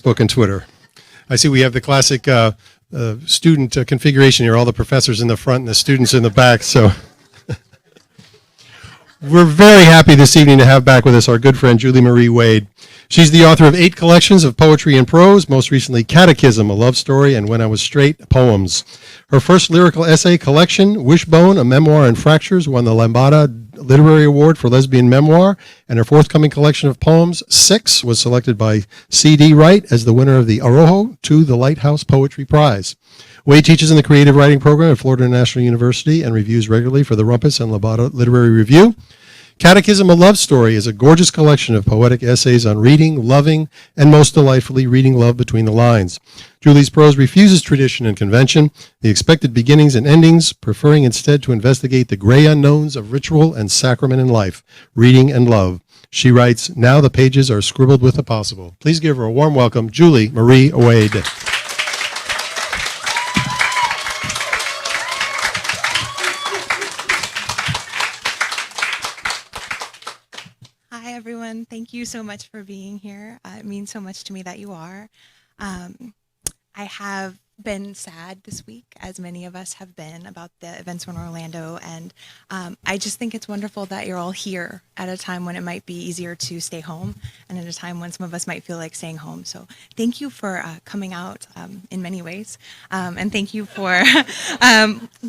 Facebook and Twitter. I see we have the classic student configuration here, all the professors in the front and the students in the back. So we're very happy this evening to have back with us our good friend Julie Marie Wade. She's the author of 8 collections of poetry and prose, most recently Catechism, a love story, and When I Was Straight, poems. Her first lyrical essay collection, Wishbone, a memoir in fractures, won the Lambada Literary Award for Lesbian Memoir, and her forthcoming collection of poems, 6, was selected by C.D. Wright as the winner of the Arojo to the Lighthouse Poetry Prize. Wade teaches in the creative writing program at Florida National University and reviews regularly for the Rumpus and Lambada Literary Review. Catechism, a Love Story is a gorgeous collection of poetic essays on reading, loving, and most delightfully, reading love between the lines. Julie's prose refuses tradition and convention, the expected beginnings and endings, preferring instead to investigate the gray unknowns of ritual and sacrament in life, reading and love. She writes, "Now the pages are scribbled with the possible." Please give her a warm welcome, Julie Marie Wade. Hi, everyone. Thank you so much for being here. It means so much to me that you are. I have been sad this week, as many of us have been, about the events in Orlando, and I just think it's wonderful that you're all here at a time when it might be easier to stay home, and at a time when some of us might feel like staying home. So thank you for coming out in many ways, and thank you for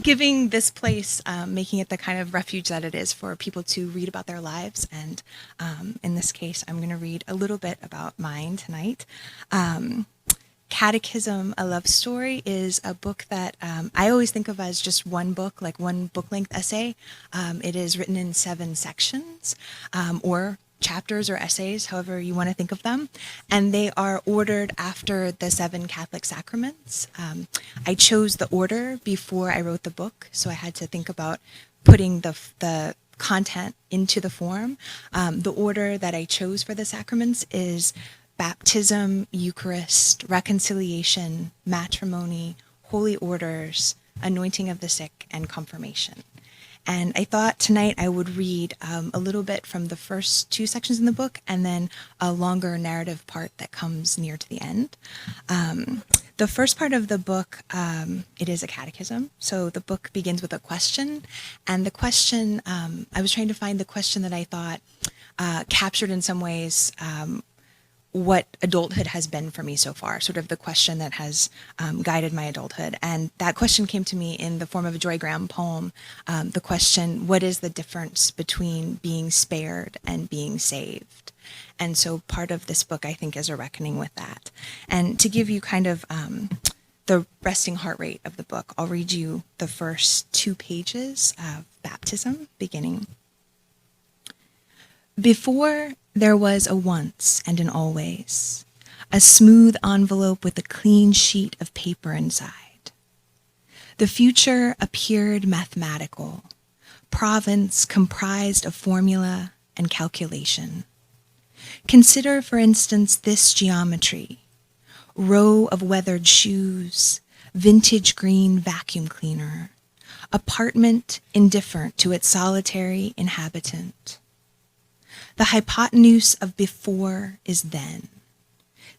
giving this place, making it the kind of refuge that it is for people to read about their lives. And in this case, I'm going to read a little bit about mine tonight. Catechism, a Love Story is a book that I always think of as just one book, like one book-length essay. It is written in 7 sections, or chapters or essays, however you want to think of them, and they are ordered after the 7 Catholic sacraments. I chose the order before I wrote the book, so I had to think about putting the content into the form. The order that I chose for the sacraments is baptism, Eucharist, reconciliation, matrimony, holy orders, anointing of the sick, and confirmation. And I thought tonight I would read a little bit from the first 2 sections in the book, and then a longer narrative part that comes near to the end. The first part of the book, it is a catechism. So the book begins with a question, and the question, I was trying to find the question that I thought captured in some ways what adulthood has been for me so far, sort of the question that has guided my adulthood. And that question came to me in the form of a Joy Graham poem. The question, what is the difference between being spared and being saved? And so part of this book, I think, is a reckoning with that. And to give you kind of the resting heart rate of the book, I'll read you the first 2 pages of Baptism, beginning. Before there was a once and an always, a smooth envelope with a clean sheet of paper inside. The future appeared mathematical, province comprised of formula and calculation. Consider, for instance, this geometry: row of weathered shoes, vintage green vacuum cleaner, apartment indifferent to its solitary inhabitant. The hypotenuse of before is then.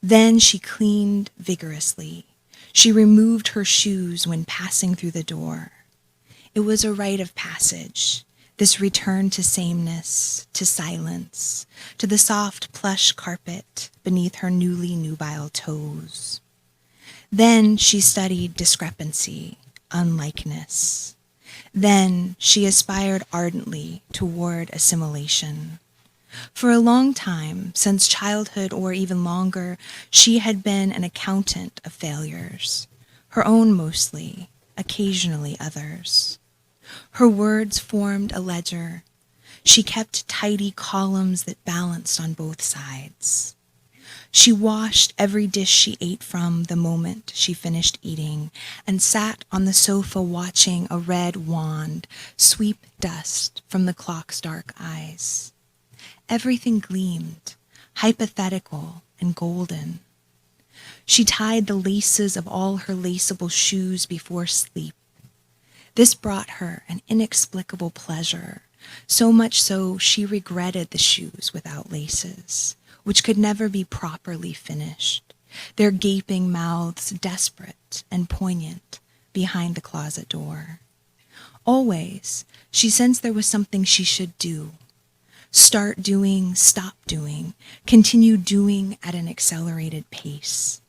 Then she cleaned vigorously. She removed her shoes when passing through the door. It was a rite of passage, this return to sameness, to silence, to the soft plush carpet beneath her newly nubile toes. Then she studied discrepancy, unlikeness. Then she aspired ardently toward assimilation. For a long time, since childhood or even longer, she had been an accountant of failures, her own mostly, occasionally others. Her words formed a ledger. She kept tidy columns that balanced on both sides. She washed every dish she ate from the moment she finished eating, and sat on the sofa watching a red wand sweep dust from the clock's dark eyes. Everything gleamed, hypothetical and golden. She tied the laces of all her laceable shoes before sleep. This brought her an inexplicable pleasure, so much so she regretted the shoes without laces, which could never be properly finished. their gaping mouths desperate and poignant behind the closet door. Always, she sensed there was something she should do. Start doing, stop doing, continue doing at an accelerated pace.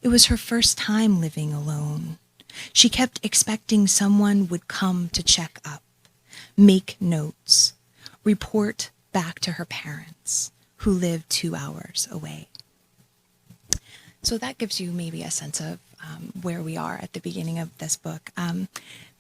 It was her first time living alone. She kept expecting someone would come to check up, make notes, report back to her parents, who lived 2 hours away. So that gives you maybe a sense of where we are at the beginning of this book.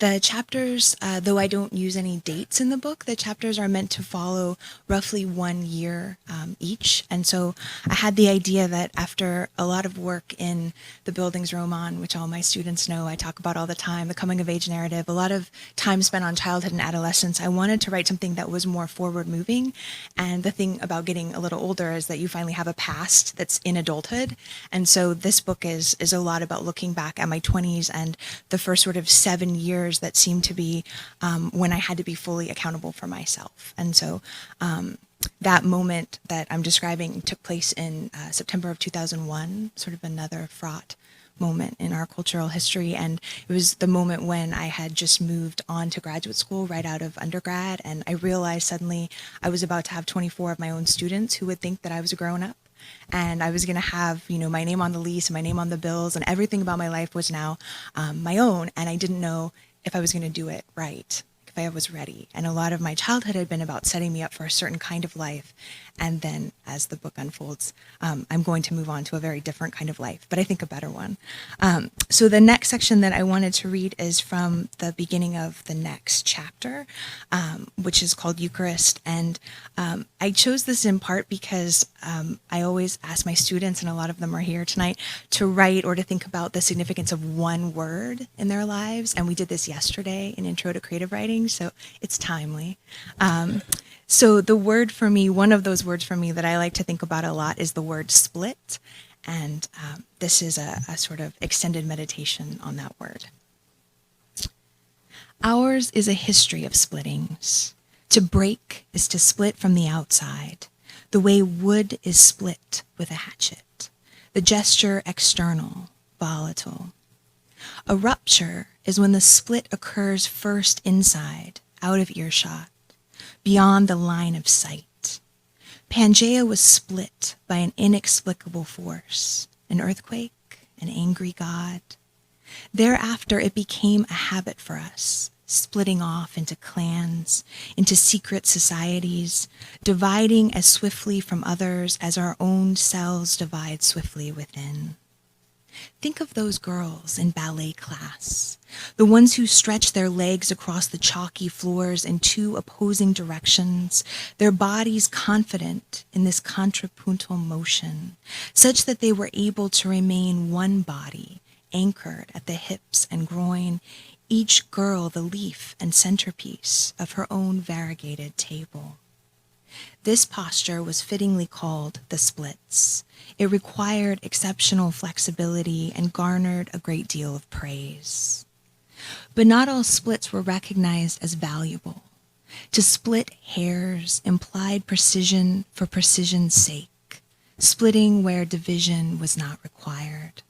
The chapters, though I don't use any dates in the book, the chapters are meant to follow roughly 1 year each. And so I had the idea that after a lot of work in the Bildungsroman, which all my students know I talk about all the time, the coming of age narrative, a lot of time spent on childhood and adolescence, I wanted to write something that was more forward moving. And the thing about getting a little older is that you finally have a past that's in adulthood. And so this book is a lot about looking back at my 20s and the first sort of 7 years that seemed to be when I had to be fully accountable for myself. And so that moment that I'm describing took place in September of 2001, sort of another fraught moment in our cultural history. And it was the moment when I had just moved on to graduate school right out of undergrad. And I realized suddenly I was about to have 24 of my own students who would think that I was a grown-up. And I was going to have, my name on the lease and my name on the bills, and everything about my life was now my own. And I didn't know if I was going to do it right, if I was ready. And a lot of my childhood had been about setting me up for a certain kind of life. And then as the book unfolds, I'm going to move on to a very different kind of life, but I think a better one. So the next section that I wanted to read is from the beginning of the next chapter, which is called Eucharist. And I chose this in part because I always ask my students, and a lot of them are here tonight, to write or to think about the significance of one word in their lives. And we did this yesterday in Intro to Creative Writing, so it's timely. So the word for me, one of those words for me that I like to think about a lot is the word split. And this is a sort of extended meditation on that word. Ours is a history of splittings. To break is to split from the outside, the way wood is split with a hatchet, the gesture external, volatile. A rupture is when the split occurs first inside, out of earshot, beyond the line of sight. Pangaea was split by an inexplicable force, an earthquake, an angry god. Thereafter, it became a habit for us, splitting off into clans, into secret societies, dividing as swiftly from others as our own cells divide swiftly within. Think of those girls in ballet class, the ones who stretch their legs across the chalky floors in two opposing directions, their bodies confident in this contrapuntal motion, such that they were able to remain one body, anchored at the hips and groin, each girl the leaf and centerpiece of her own variegated table. This posture was fittingly called the splits. It required exceptional flexibility and garnered a great deal of praise. But not all splits were recognized as valuable. To split hairs implied precision for precision's sake, splitting where division was not required.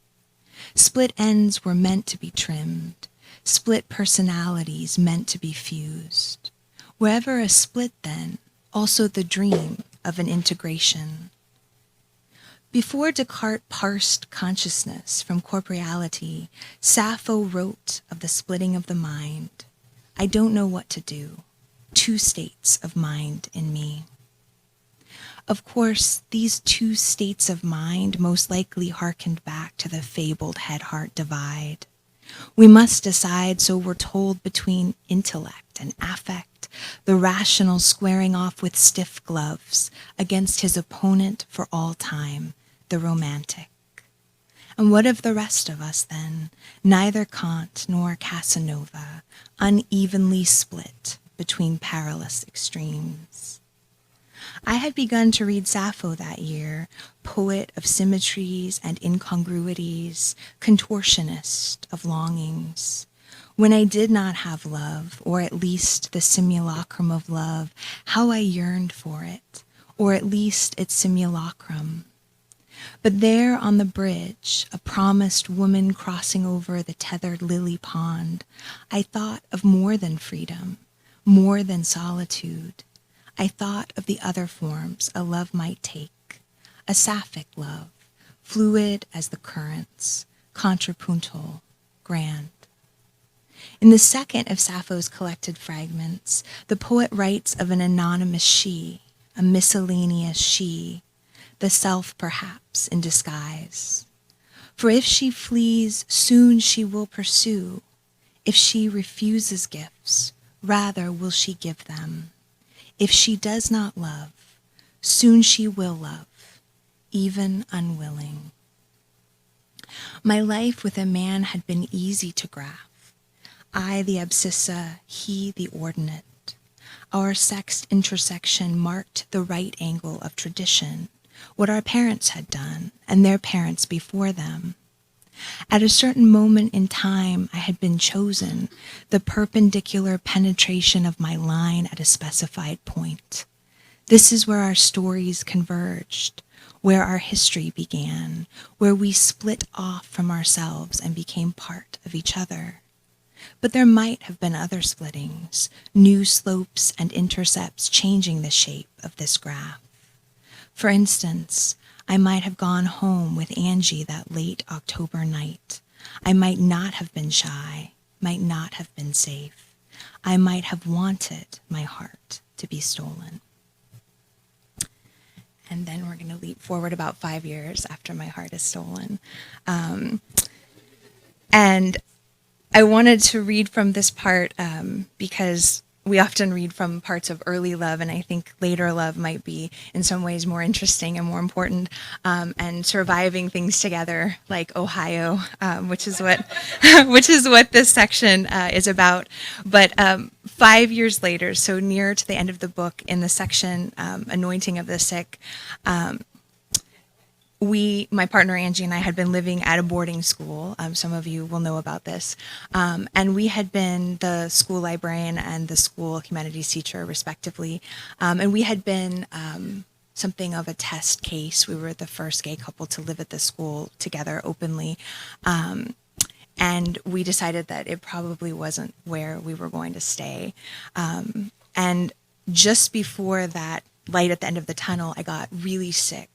Split ends were meant to be trimmed, split personalities meant to be fused. Wherever a split, then, also the dream of an integration. Before Descartes parsed consciousness from corporeality, Sappho wrote of the splitting of the mind. I don't know what to do. Two states of mind in me. Of course, these two states of mind most likely hearkened back to the fabled head-heart divide. We must decide, so we're told, between intellect and affect, the rational squaring off with stiff gloves against his opponent for all time, the romantic. And what of the rest of us, then? Neither Kant nor Casanova, unevenly split between perilous extremes. I had begun to read Sappho that year, poet of symmetries and incongruities, contortionist of longings. When I did not have love, or at least the simulacrum of love, how I yearned for it, or at least its simulacrum. But there on the bridge, a promised woman crossing over the tethered lily pond, I thought of more than freedom, more than solitude. I thought of the other forms a love might take, a sapphic love, fluid as the currents, contrapuntal, grand. In the second of Sappho's collected fragments, the poet writes of an anonymous she, a miscellaneous she, the self perhaps in disguise. For if she flees, soon she will pursue. If she refuses gifts, rather will she give them. If she does not love, soon she will love, even unwilling. My life with a man had been easy to graph. I the abscissa, he the ordinate. Our sexed intersection marked the right angle of tradition, what our parents had done, and their parents before them. At a certain moment in time, I had been chosen, the perpendicular penetration of my line at a specified point. This is where our stories converged, where our history began, where we split off from ourselves and became part of each other. But there might have been other splittings, new slopes and intercepts changing the shape of this graph. For instance, I might have gone home with Angie that late October night. I might not have been shy, might not have been safe. I might have wanted my heart to be stolen. And then we're going to leap forward about 5 years after my heart is stolen. And I wanted to read from this part because we often read from parts of early love, and I think later love might be in some ways more interesting and more important, and surviving things together, like Ohio, which is what this section is about. But 5 years later, so near to the end of the book, in the section Anointing of the Sick, my partner Angie and I had been living at a boarding school. Some of you will know about this. And we had been the school librarian and the school humanities teacher, respectively. And we had been something of a test case. We were the first gay couple to live at the school together openly. And we decided that it probably wasn't where we were going to stay. And just before that light at the end of the tunnel, I got really sick,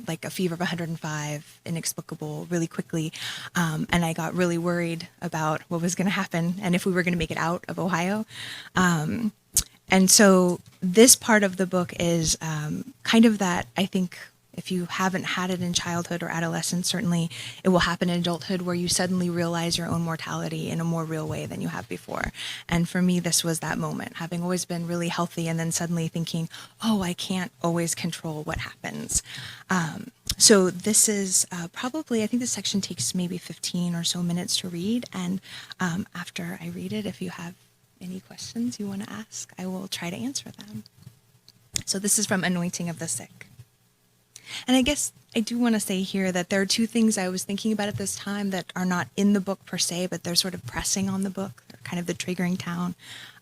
like a fever of 105, inexplicable, really quickly. And I got really worried about what was going to happen and if we were going to make it out of Ohio. And so this part of the book is kind of that, I think, if you haven't had it in childhood or adolescence, certainly it will happen in adulthood, where you suddenly realize your own mortality in a more real way than you have before. And for me, this was that moment, having always been really healthy and then suddenly thinking, oh, I can't always control what happens. So this is probably, I think this section takes maybe 15 or so minutes to read. And after I read it, if you have any questions you want to ask, I will try to answer them. So this is from Anointing of the Sick. And I guess I do want to say here that there are two things I was thinking about at this time that are not in the book per se, but they're sort of pressing on the book. They're kind of the triggering town.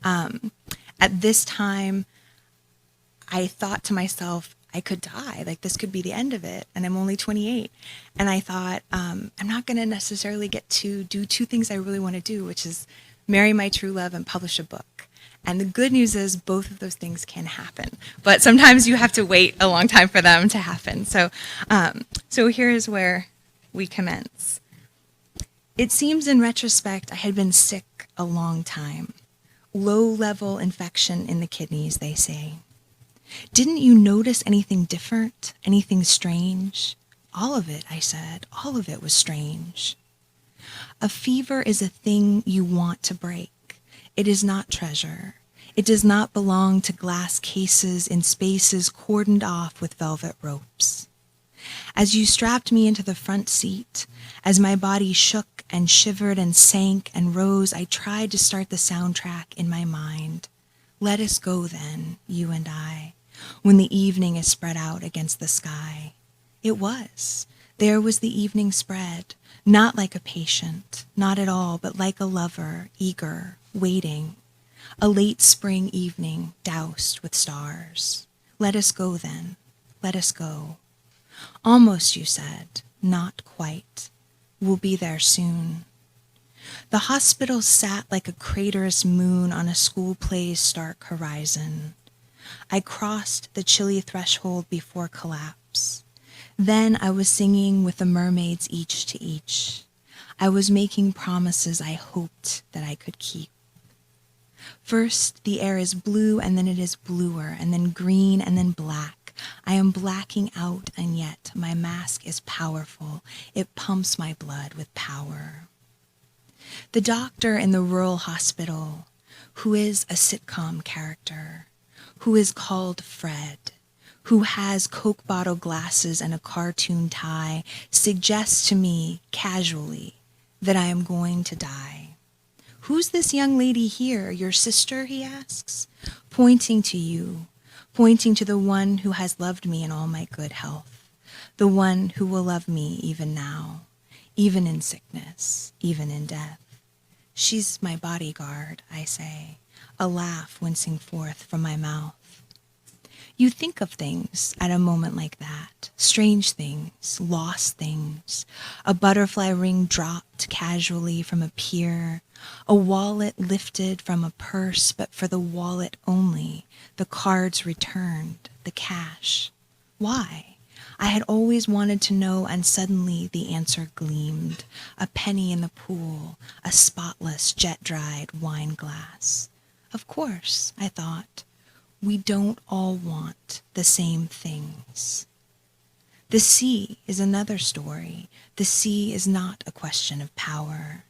At this time, I thought to myself, I could die. Like, this could be the end of it. And I'm only 28. And I thought, I'm not going to necessarily get to do two things I really want to do, which is marry my true love and publish a book. And the good news is both of those things can happen, but sometimes you have to wait a long time for them to happen. So here is where we commence. It seems in retrospect I had been sick a long time. Low-level infection in the kidneys, they say. Didn't you notice anything different, anything strange? All of it, I said, all of it was strange. A fever is a thing you want to break. It is not treasure. It does not belong to glass cases in spaces cordoned off with velvet ropes. As you strapped me into the front seat, as my body shook and shivered and sank and rose, I tried to start the soundtrack in my mind. Let us go then, you and I, when the evening is spread out against the sky. It was. There was the evening spread, not like a patient, not at all, but like a lover, eager, waiting, a late spring evening doused with stars. Let us go then, let us go. Almost, you said, not quite. We'll be there soon. The hospital sat like a craterous moon on a school play's stark horizon. I crossed the chilly threshold before collapse. Then I was singing with the mermaids each to each. I was making promises I hoped that I could keep. First, the air is blue, and then it is bluer, and then green, and then black. I am blacking out, and yet my mask is powerful. It pumps my blood with power. The doctor in the rural hospital, who is a sitcom character, who is called Fred, who has Coke bottle glasses and a cartoon tie, suggests to me, casually, that I am going to die. "Who's this young lady here, your sister?" he asks, pointing to you, pointing to the one who has loved me in all my good health, the one who will love me even now, even in sickness, even in death. "She's my bodyguard," I say, a laugh wincing forth from my mouth. You think of things at a moment like that, strange things, lost things, a butterfly ring dropped casually from a pier, a wallet lifted from a purse, but for the wallet only, the cards returned, the cash. Why? I had always wanted to know, and suddenly the answer gleamed. A penny in the pool, a spotless, jet-dried wine glass. Of course, I thought, we don't all want the same things. The sea is another story. The sea is not a question of power.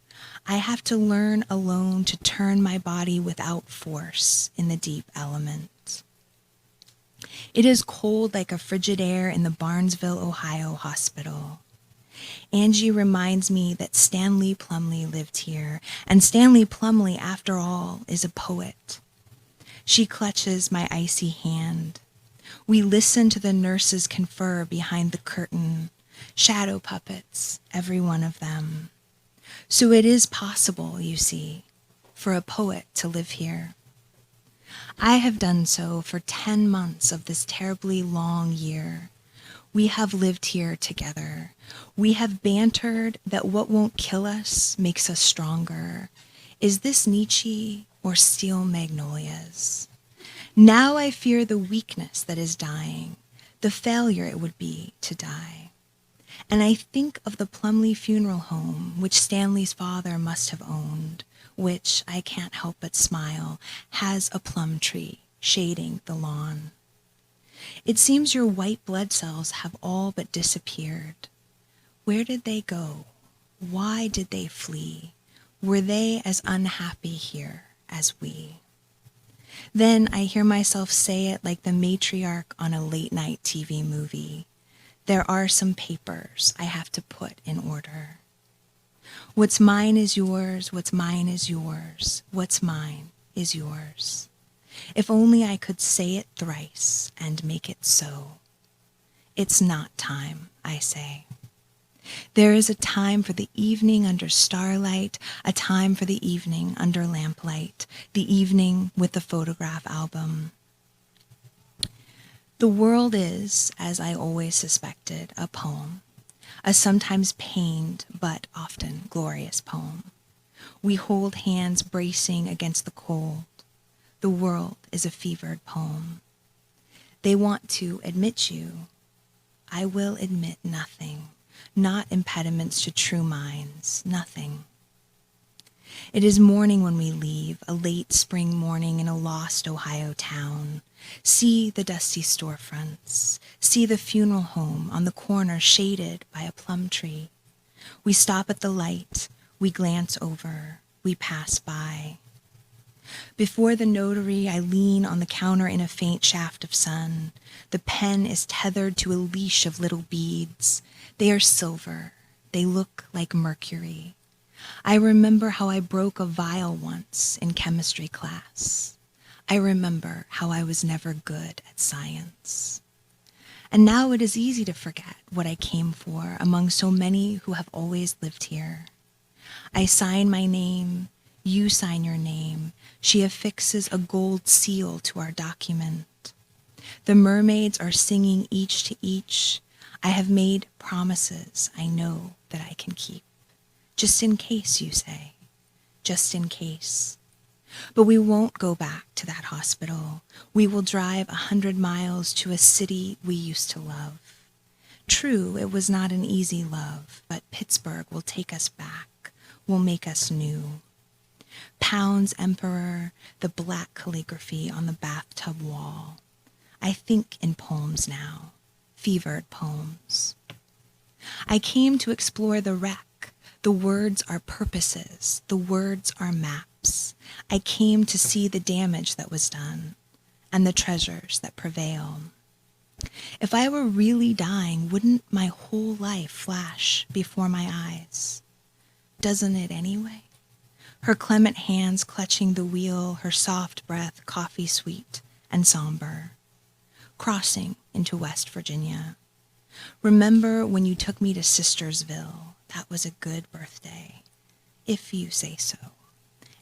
I have to learn alone to turn my body without force in the deep element. It is cold like a frigid air in the Barnesville, Ohio hospital. Angie reminds me that Stanley Plumley lived here, and Stanley Plumley, after all, is a poet. She clutches my icy hand. We listen to the nurses confer behind the curtain, shadow puppets, every one of them. So it is possible, you see, for a poet to live here. I have done so for 10 months of this terribly long year. We have lived here together. We have bantered that what won't kill us makes us stronger. Is this Nietzsche or steel magnolias? Now I fear the weakness that is dying, the failure it would be to die. And I think of the Plumley Funeral Home, which Stanley's father must have owned, which, I can't help but smile, has a plum tree shading the lawn. It seems your white blood cells have all but disappeared. Where did they go? Why did they flee? Were they as unhappy here as we? Then I hear myself say it like the matriarch on a late-night TV movie. There are some papers I have to put in order. What's mine is yours, what's mine is yours, what's mine is yours. If only I could say it thrice and make it so. It's not time, I say. There is a time for the evening under starlight, a time for the evening under lamplight, the evening with the photograph album. The world is, as I always suspected, a poem, a sometimes pained but often glorious poem. We hold hands bracing against the cold. The world is a fevered poem. They want to admit you. I will admit nothing, not impediments to true minds, nothing. It is morning when we leave, a late spring morning in a lost Ohio town. See the dusty storefronts. See the funeral home on the corner shaded by a plum tree. We stop at the light. We glance over. We pass by. Before the notary, I lean on the counter in a faint shaft of sun. The pen is tethered to a leash of little beads. They are silver. They look like mercury. I remember how I broke a vial once in chemistry class. I remember how I was never good at science. And now it is easy to forget what I came for among so many who have always lived here. I sign my name, you sign your name. She affixes a gold seal to our document. The mermaids are singing each to each. I have made promises I know that I can keep. Just in case, you say. Just in case. But we won't go back to that hospital. We will drive 100 miles to a city we used to love. True, it was not an easy love, but Pittsburgh will take us back, will make us new. Pound's Emperor, the black calligraphy on the bathtub wall. I think in poems now, fevered poems. I came to explore the wreck. The words are purposes. The words are maps. I came to see the damage that was done and the treasures that prevail. If I were really dying, wouldn't my whole life flash before my eyes? Doesn't it anyway? Her clement hands clutching the wheel, her soft breath coffee sweet and somber. Crossing into West Virginia. Remember when you took me to Sistersville? That was a good birthday, if you say so.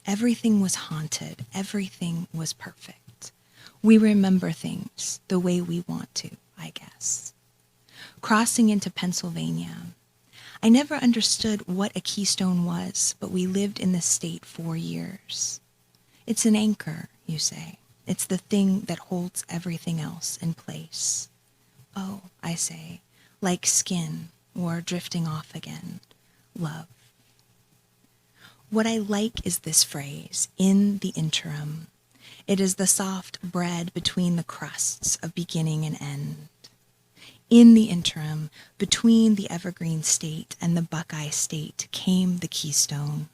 Everything was haunted. Everything was perfect. We remember things the way we want to, I guess. Crossing into Pennsylvania. I never understood what a keystone was, but we lived in the state 4 years. It's an anchor, you say. It's the thing that holds everything else in place. Oh, I say, like skin or drifting off again, love. What I like is this phrase, in the interim. It is the soft bread between the crusts of beginning and end. In the interim, between the Evergreen State and the Buckeye State, came the Keystone.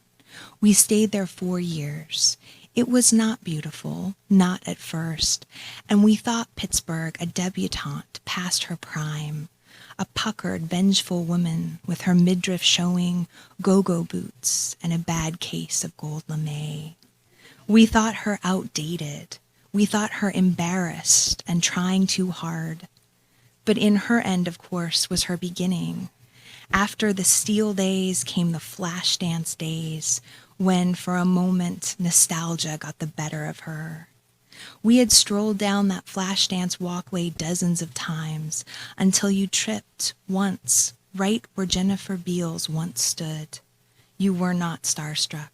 We stayed there 4 years. It was not beautiful, not at first, and we thought Pittsburgh a debutante past her prime, a puckered, vengeful woman with her midriff showing, go-go boots, and a bad case of gold lame. We thought her outdated. We thought her embarrassed and trying too hard. But in her end, of course, was her beginning. After the steel days came the flash dance days, when for a moment nostalgia got the better of her. We had strolled down that flash dance walkway dozens of times until you tripped once right where Jennifer Beals once stood. You were not starstruck.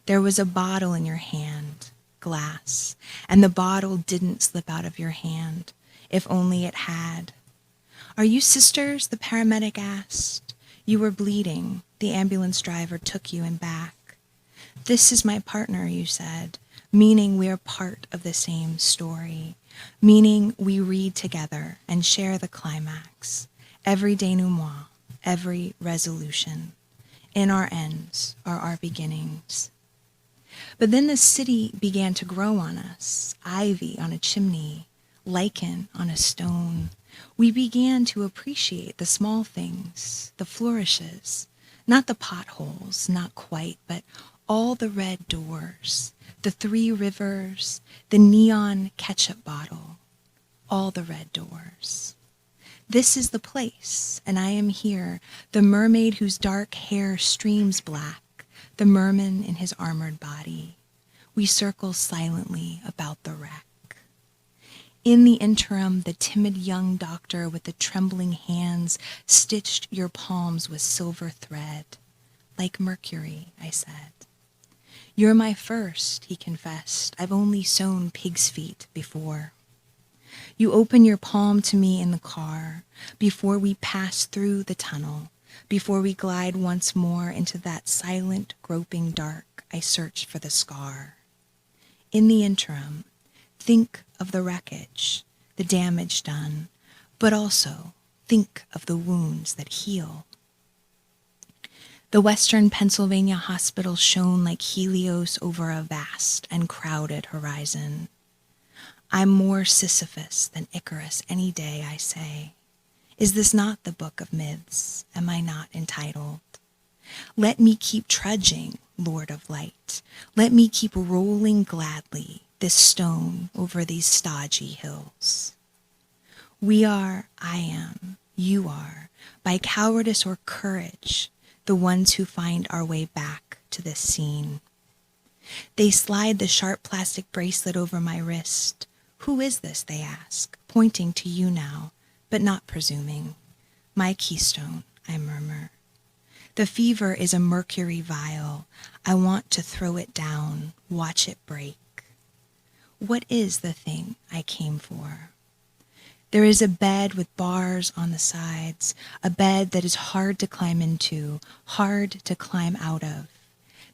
There was a bottle in your hand, glass, and the bottle didn't slip out of your hand, if only it had. Are you sisters? The paramedic asked. You were bleeding. The ambulance driver took you and back. This is my partner, you said, meaning we are part of the same story, meaning we read together and share the climax, every denouement, every resolution. In our ends are our beginnings. But then the city began to grow on us, ivy on a chimney, lichen on a stone. We began to appreciate the small things, the flourishes, not the potholes, not quite, but all the red doors, the 3 rivers, the neon ketchup bottle, all the red doors. This is the place, and I am here, the mermaid whose dark hair streams black, the merman in his armored body. We circle silently about the wreck. In the interim, the timid young doctor with the trembling hands stitched your palms with silver thread. Like mercury, I said. You're my first, he confessed. I've only sewn pig's feet before. You open your palm to me in the car, before we pass through the tunnel, before we glide once more into that silent, groping dark. I search for the scar. In the interim, think of the wreckage, the damage done, but also think of the wounds that heal. The Western Pennsylvania hospital shone like Helios over a vast and crowded horizon. I'm more Sisyphus than Icarus any day, I say. Is this not the book of myths? Am I not entitled? Let me keep trudging, Lord of Light. Let me keep rolling gladly this stone over these stodgy hills. We are, I am, you are, by cowardice or courage, the ones who find our way back to this scene. They slide the sharp plastic bracelet over my wrist. Who is this, they ask, pointing to you now, but not presuming. My keystone, I murmur. The fever is a mercury vial. I want to throw it down, watch it break. What is the thing I came for? There is a bed with bars on the sides, a bed that is hard to climb into, hard to climb out of.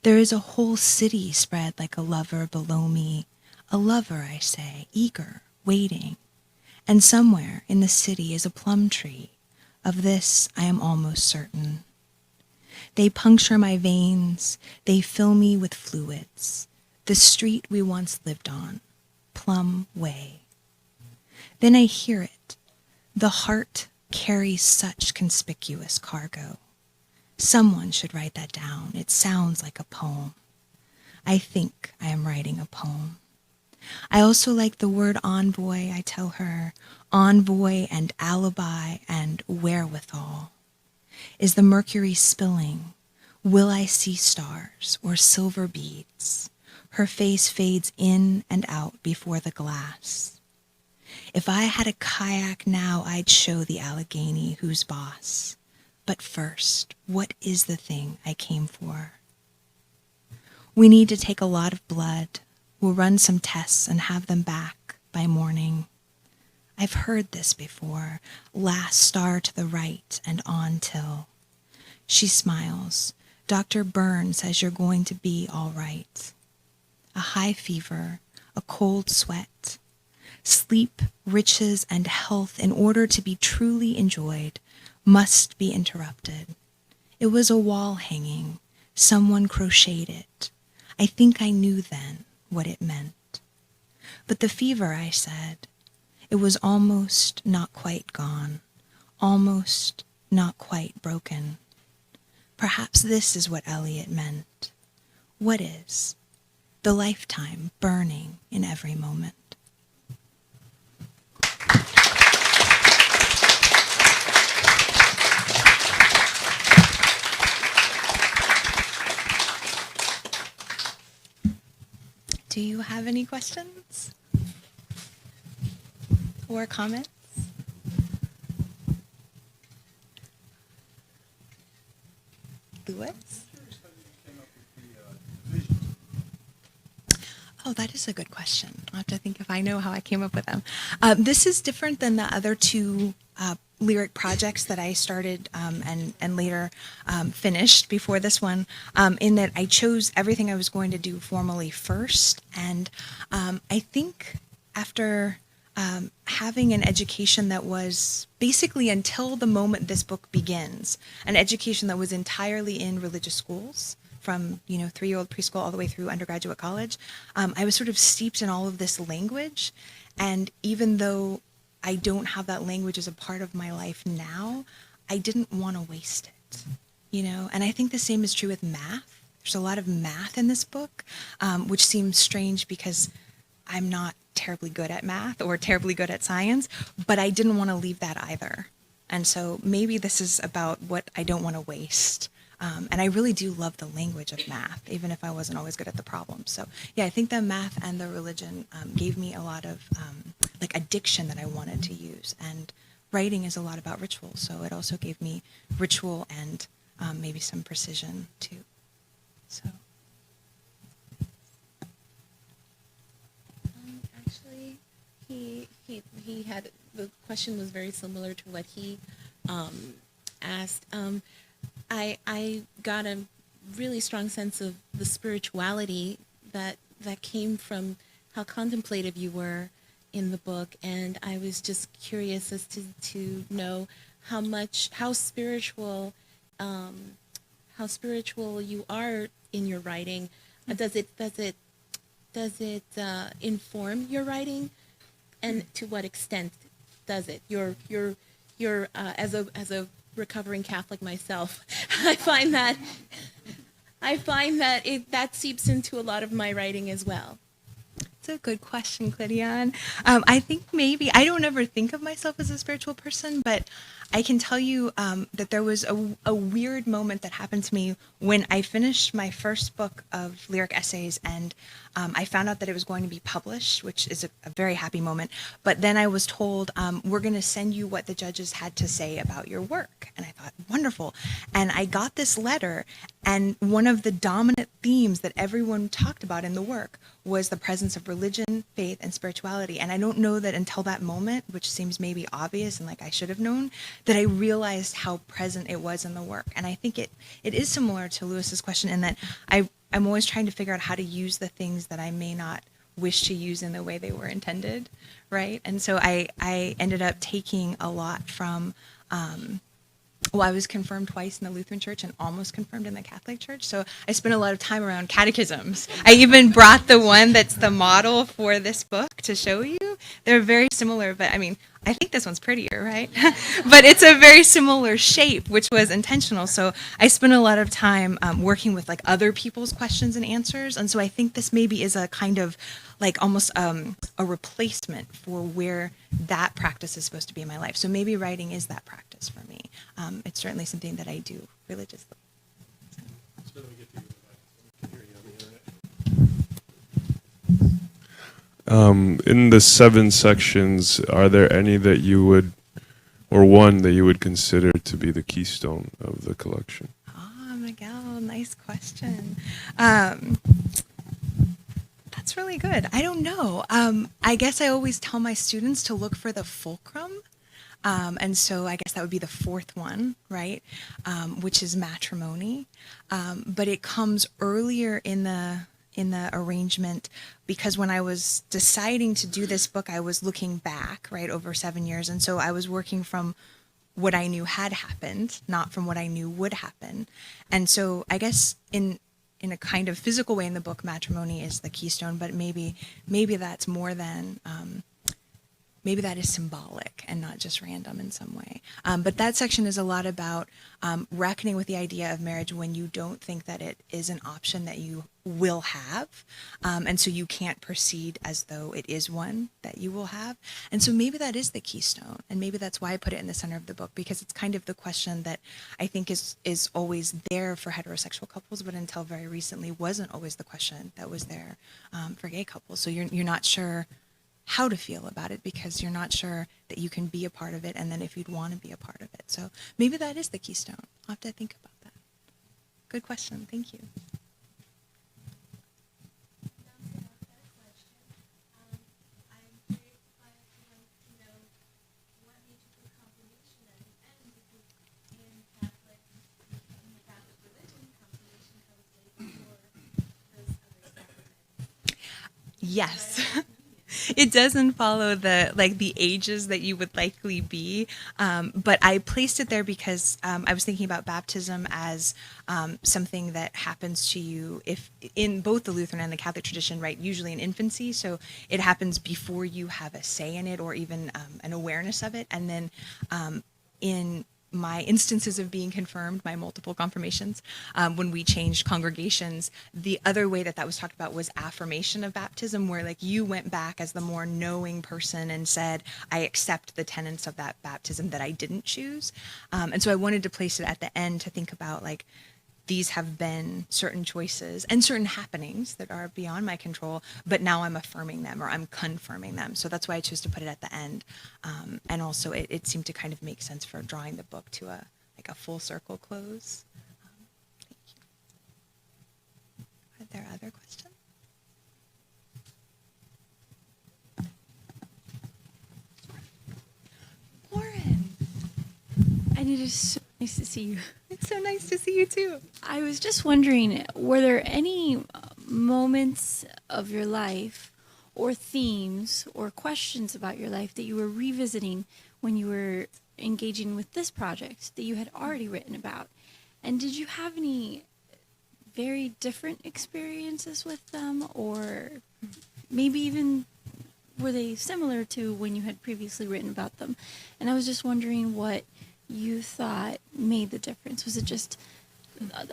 There is a whole city spread like a lover below me. A lover, I say, eager, waiting. And somewhere in the city is a plum tree. Of this I am almost certain. They puncture my veins. They fill me with fluids. The street we once lived on, Plum Way. Then I hear it. The heart carries such conspicuous cargo. Someone should write that down. It sounds like a poem. I think I am writing a poem. I also like the word envoy, I tell her. Envoy and alibi and wherewithal. Is the mercury spilling? Will I see stars or silver beads? Her face fades in and out before the glass. If I had a kayak now, I'd show the Allegheny who's boss. But first, what is the thing I came for? We need to take a lot of blood. We'll run some tests and have them back by morning. I've heard this before. Last star to the right and on till. She smiles. Dr. Byrne says you're going to be all right. A high fever, a cold sweat. Sleep, riches, and health, in order to be truly enjoyed, must be interrupted. It was a wall hanging. Someone crocheted it. I think I knew then what it meant. But the fever, I said, it was almost not quite gone, almost not quite broken. Perhaps this is what Eliot meant. What is? The lifetime burning in every moment. Do you have any questions or comments? Louis? Oh, that is a good question. I'll have to think if I know how I came up with them. This is different than the other two lyric projects that I started and later finished before this one, in that I chose everything I was going to do formally first. And I think after having an education that was basically, until the moment this book begins, an education that was entirely in religious schools, from 3-year-old preschool all the way through undergraduate college, I was sort of steeped in all of this language. And even though I don't have that language as a part of my life now, I didn't want to waste it, And I think the same is true with math. There's a lot of math in this book, which seems strange because I'm not terribly good at math or terribly good at science, but I didn't want to leave that either. And so maybe this is about what I don't want to waste. And I really do love the language of math, even if I wasn't always good at the problems. So yeah, I think the math and the religion gave me a lot of addiction that I wanted to use. And writing is a lot about ritual, so it also gave me ritual and maybe some precision too. So. Actually, he had, the question was very similar to what he asked. I got a really strong sense of the spirituality that came from how contemplative you were in the book, and I was just curious as to know how spiritual you are in your writing. Does it inform your writing, and to what extent does it? You're as a recovering Catholic myself, I find that that seeps into a lot of my writing as well. That's a good question, Clidion. I think maybe, I don't ever think of myself as a spiritual person, but I can tell you that there was a weird moment that happened to me when I finished my first book of lyric essays, and I found out that it was going to be published, which is a very happy moment. But then I was told, we're going to send you what the judges had to say about your work. And I thought, wonderful. And I got this letter, and one of the dominant themes that everyone talked about in the work was the presence of religion, faith, and spirituality. And I don't know that until that moment, which seems maybe obvious and like I should have known, that I realized how present it was in the work. And I think it is similar to Lewis's question in that I'm always trying to figure out how to use the things that I may not wish to use in the way they were intended, right? And so I ended up taking a lot from I was confirmed twice in the Lutheran Church and almost confirmed in the Catholic Church. So I spent a lot of time around catechisms. I even brought the one that's the model for this book to show you. They're very similar, but I mean, I think this one's prettier, right? But it's a very similar shape, which was intentional. So I spent a lot of time working with like other people's questions and answers. And so I think this maybe is a kind of like almost a replacement for where that practice is supposed to be in my life. So maybe writing is that practice for me. It's certainly something that I do religiously. In the 7 sections, are there any that you would, or one that you would consider to be the keystone of the collection? Miguel, nice question. That's really good. I don't know. I guess I always tell my students to look for the fulcrum. And so I guess that would be the 4th one, right? Which is matrimony. But it comes earlier in the arrangement, because when I was deciding to do this book, I was looking back, right, over 7 years. And so I was working from what I knew had happened, not from what I knew would happen. And so I guess in a kind of physical way in the book, matrimony is the keystone, but maybe that's more than, maybe that is symbolic and not just random in some way. But that section is a lot about reckoning with the idea of marriage when you don't think that it is an option that you will have. And so you can't proceed as though it is one that you will have. And so maybe that is the keystone. And maybe that's why I put it in the center of the book, because it's kind of the question that I think is always there for heterosexual couples, but until very recently wasn't always the question that was there for gay couples. So you're not sure how to feel about it because you're not sure that you can be a part of it, and then if you'd want to be a part of it. So maybe that is the keystone. I'll have to think about that. Good question. Thank you. Yes. It doesn't follow the ages that you would likely be, but I placed it there because I was thinking about baptism as something that happens to you if in both the Lutheran and the Catholic tradition, right? Usually in infancy, so it happens before you have a say in it or even an awareness of it, and then in my instances of being confirmed, my multiple confirmations, when we changed congregations, the other way that was talked about was affirmation of baptism, where like you went back as the more knowing person and said, I accept the tenets of that baptism that I didn't choose. And so I wanted to place it at the end to think about like, these have been certain choices and certain happenings that are beyond my control, but now I'm affirming them or I'm confirming them. So that's why I chose to put it at the end. And also it seemed to kind of make sense for drawing the book to a full circle close. Thank you. Are there other questions? Lauren. And it is so nice to see you. It's so nice to see you too. I was just wondering, were there any moments of your life or themes or questions about your life that you were revisiting when you were engaging with this project that you had already written about? And did you have any very different experiences with them, or maybe even were they similar to when you had previously written about them? And I was just wondering what you thought made the difference. Was it just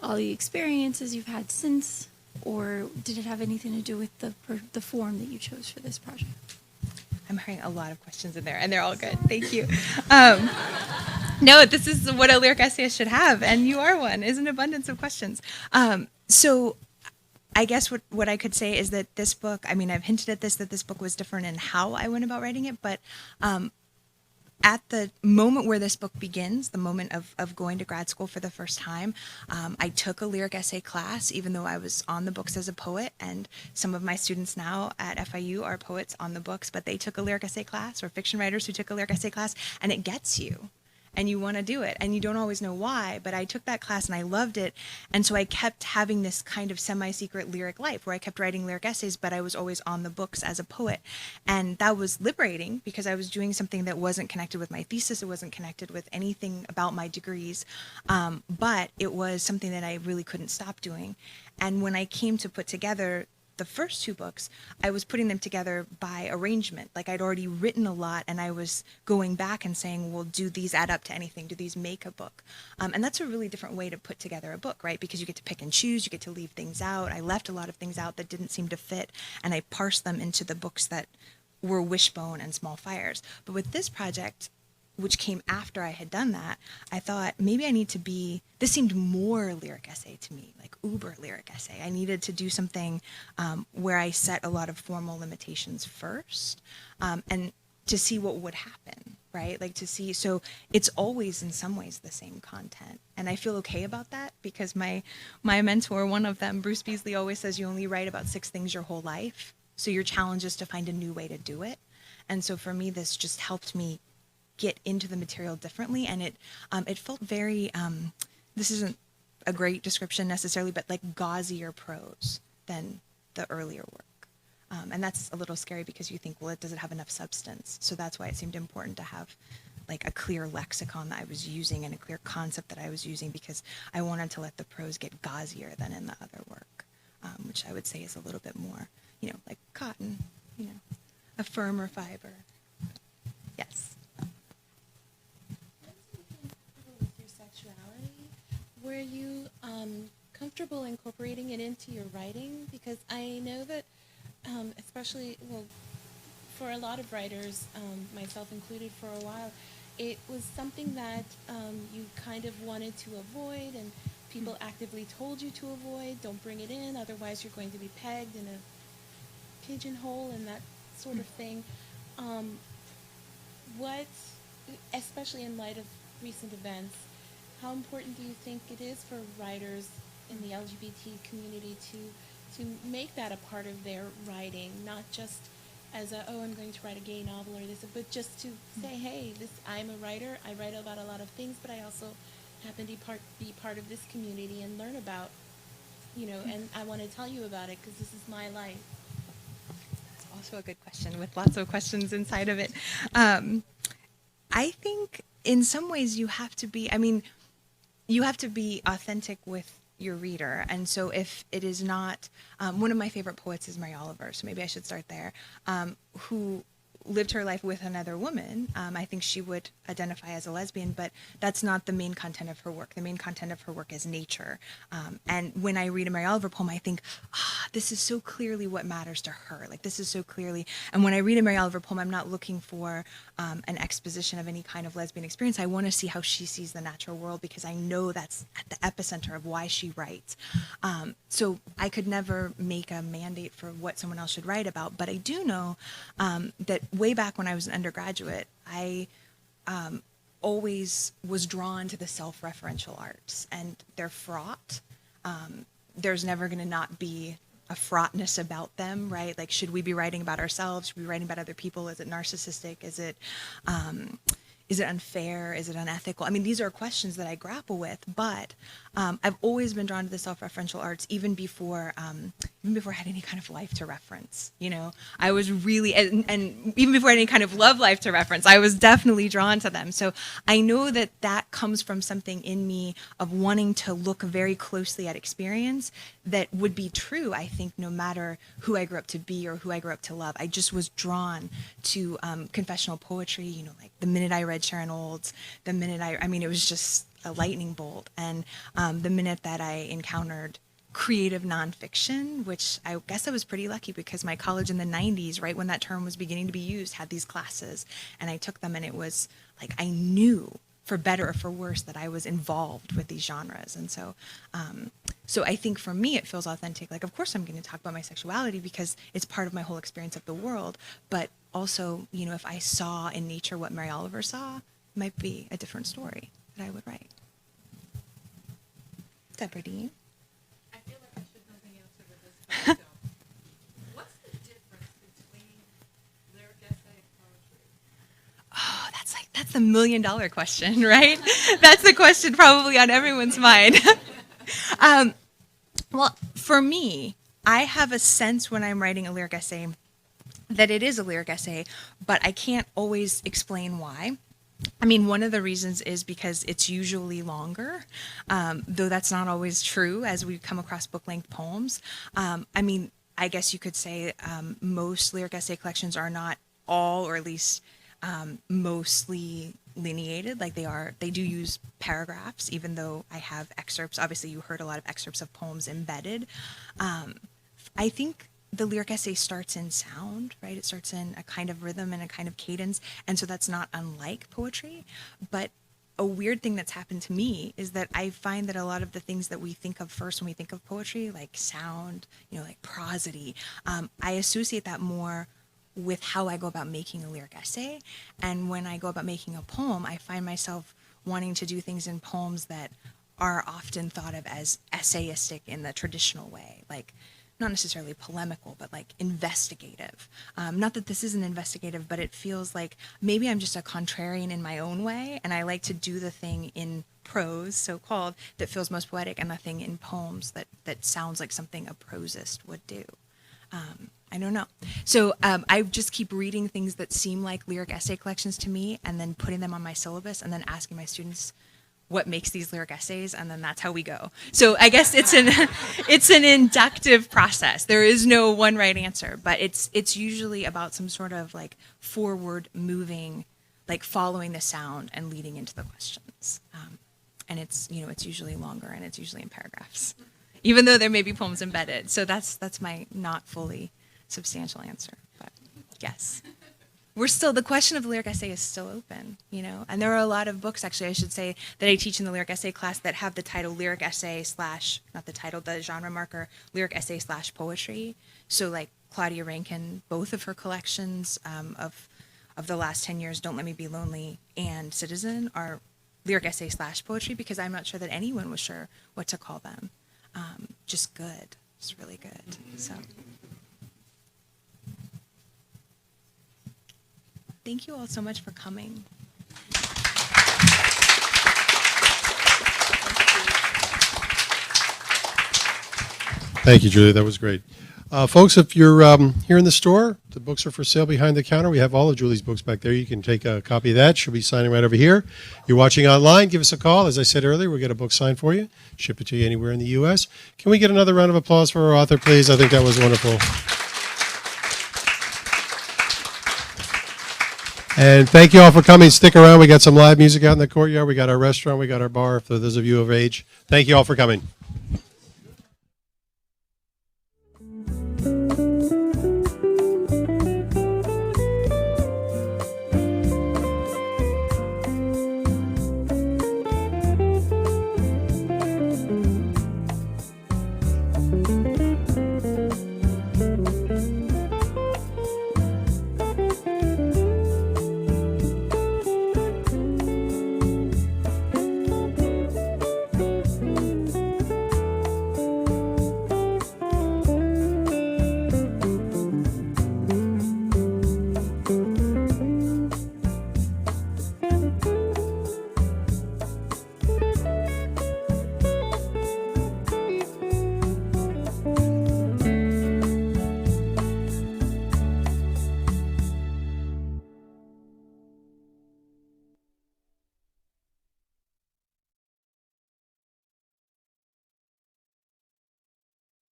all the experiences you've had since, or did it have anything to do with the form that you chose for this project? I'm hearing a lot of questions in there, and they're all good. Thank you. No, this is what a lyric essayist should have, and you are one, is an abundance of questions. So I guess what I could say is that this book, I mean, I've hinted at this, that this book was different in how I went about writing it, but at the moment where this book begins, the moment of going to grad school for the first time, I took a lyric essay class, even though I was on the books as a poet, and some of my students now at FIU are poets on the books, but they took a lyric essay class, or fiction writers who took a lyric essay class, and it gets you. And you want to do it, and you don't always know why, but I took that class and I loved it, and so I kept having this kind of semi-secret lyric life where I kept writing lyric essays, but I was always on the books as a poet, and that was liberating because I was doing something that wasn't connected with my thesis, it wasn't connected with anything about my degrees, but it was something that I really couldn't stop doing. And when I came to put together the first two books, I was putting them together by arrangement. Like I'd already written a lot and I was going back and saying, well, do these add up to anything? Do these make a book? And that's a really different way to put together a book, right? Because you get to pick and choose, you get to leave things out. I left a lot of things out that didn't seem to fit, and I parsed them into the books that were Wishbone and Small Fires. But with this project, which came after I had done that, I thought maybe I need to be, this seemed more lyric essay to me, like uber lyric essay. I needed to do something where I set a lot of formal limitations first, and to see what would happen, right? Like to see, so it's always in some ways the same content. And I feel okay about that because my mentor, one of them, Bruce Beasley, always says you only write about 6 things your whole life. So your challenge is to find a new way to do it. And so for me, this just helped me get into the material differently, and it felt very this isn't a great description necessarily, but like gauzier prose than the earlier work, and that's a little scary because you think, well, does it have enough substance? So that's why it seemed important to have like a clear lexicon that I was using and a clear concept that I was using, because I wanted to let the prose get gauzier than in the other work, which I would say is a little bit more, like cotton, a firmer fiber. Yes. Were you comfortable incorporating it into your writing? Because I know that, especially, well, for a lot of writers, myself included for a while, it was something that you kind of wanted to avoid, and people actively told you to avoid. Don't bring it in, otherwise you're going to be pegged in a pigeonhole and that sort of thing. What, especially in light of recent events, how important do you think it is for writers in the LGBT community to make that a part of their writing, not just as I'm going to write a gay novel or this, but just to say, hey, I'm a writer, I write about a lot of things, but I also happen to be part of this community and learn about, and I want to tell you about it because this is my life. That's also a good question with lots of questions inside of it. I think in some ways you have to be, you have to be authentic with your reader. And so if it is not, one of my favorite poets is Mary Oliver, so maybe I should start there, who lived her life with another woman. I think she would identify as a lesbian, but that's not the main content of her work. The main content of her work is nature. And when I read a Mary Oliver poem, I think, this is so clearly what matters to her. Like, this is so clearly, and when I read a Mary Oliver poem, I'm not looking for an exposition of any kind of lesbian experience. I want to see how she sees the natural world, because I know that's at the epicenter of why she writes. So I could never make a mandate for what someone else should write about, but I do know that way back when I was an undergraduate, I always was drawn to the self-referential arts, and they're fraught. There's never going to not be a fraughtness about them, right? Like, should we be writing about ourselves? Should we be writing about other people? Is it narcissistic? Is it unfair? Is it unethical? These are questions that I grapple with, but I've always been drawn to the self-referential arts, even before I had any kind of life to reference. I was really, and even before any kind of love life to reference, I was definitely drawn to them. So I know that comes from something in me of wanting to look very closely at experience that would be true, I think, no matter who I grew up to be or who I grew up to love. I just was drawn to confessional poetry, like the minute I read Sharon Olds, the minute it was just a lightning bolt. And the minute that I encountered creative nonfiction, which I guess I was pretty lucky because my college in the 90s, right when that term was beginning to be used, had these classes, and I took them, and it was like I knew for better or for worse, that I was involved with these genres. And so, so I think for me, it feels authentic. Like, of course I'm going to talk about my sexuality because it's part of my whole experience of the world. But also, you know, if I saw in nature what Mary Oliver saw, it might be a different story that I would write. Deborah Dean? I feel like I should know the answer to this, but I don't. What's the difference between lyric essay and poetry? Oh, that's the $1 million question, right? That's the question probably on everyone's mind. Well, for me, I have a sense when I'm writing a lyric essay that it is a lyric essay, but I can't always explain why. I mean, one of the reasons is because it's usually longer, though that's not always true as we come across book-length poems. I mean, I guess you could say most lyric essay collections are not all, or at least mostly lineated. Like they do use paragraphs, even though I have excerpts. Obviously, you heard a lot of excerpts of poems embedded. I think the lyric essay starts in sound, right? It starts in a kind of rhythm and a kind of cadence, and so that's not unlike poetry. But a weird thing that's happened to me is that I find that a lot of the things that we think of first when we think of poetry, like sound, you know, like prosody, I associate that more with how I go about making a lyric essay. And when I go about making a poem, I find myself wanting to do things in poems that are often thought of as essayistic in the traditional way, like not necessarily polemical, but like investigative. Not that this isn't investigative, but it feels like maybe I'm just a contrarian in my own way, and I like to do the thing in prose, so-called, that feels most poetic, and the thing in poems that sounds like something a prosist would do. I don't know. So I just keep reading things that seem like lyric essay collections to me, and then putting them on my syllabus, and then asking my students what makes these lyric essays, and then that's how we go. So I guess it's an inductive process. There is no one right answer, but it's usually about some sort of like forward moving, like following the sound and leading into the questions. And it's usually longer, and it's usually in paragraphs, even though there may be poems embedded. So that's my not fully substantial answer, but yes. The question of the lyric essay is still open, you know, and there are a lot of books, actually, I should say, that I teach in the lyric essay class that have the title lyric essay / not the title, the genre marker, lyric essay / poetry. So like Claudia Rankine, both of her collections of the last 10 years, Don't Let Me Be Lonely and Citizen, are lyric essay / poetry, because I'm not sure that anyone was sure what to call them. Just good, just really good, so. Thank you all so much for coming. Thank you, Julie. That was great. Folks, if you're here in the store, the books are for sale behind the counter. We have all of Julie's books back there. You can take a copy of that. She'll be signing right over here. You're watching online, give us a call. As I said earlier, we'll get a book signed for you, ship it to you anywhere in the U.S. Can we get another round of applause for our author, please? I think that was wonderful. And thank you all for coming. Stick around. We got some live music out in the courtyard. We got our restaurant. We got our bar for those of you of age. Thank you all for coming.